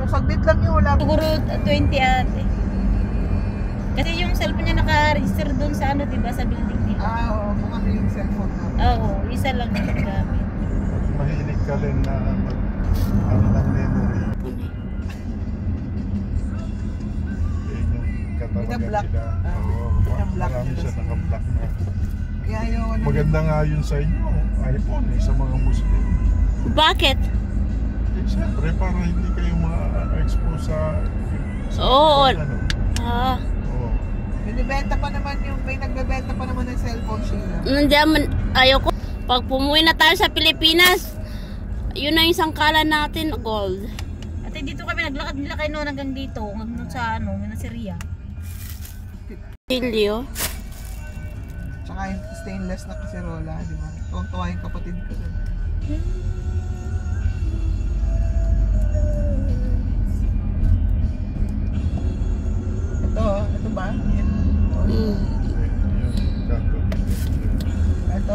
saglit lang yun, wala. Siguro 20 ate. Kasi yung cellphone niya naka-register doon sa ano, diba? Sa building nila. Oo, kung ano yung cellphone na. Oo, isa lang yung gamit. Mahilig ka rin na ano ng memory. Yung katawagan Binablock. sila. Oo, Binablock marami nila siya sila. naka-block na. Kaya yung ano. Maganda nga yun sa inyo, iPhone sa mga Muslim. Bakit? Eh, siyempre, para hindi kayo ma-expose sa Oo. ano. Ah. Oo. Binibenta pa naman yung, may nagbebenta pa naman ng cellphone sila. Nandiyan, ayoko. Pag pumuwi na tayo sa Pilipinas, yun na yung sangkalan natin, gold. At dito kami naglakad nila kay Noon hanggang dito, hanggang sa ano, Nasirya. Silyo. Tsaka yung stainless na kaserola, di ba? Tuwang-tuwa yung kapatid ko dun. Ito ba? Yan. Mm. Yung kanto. Ito,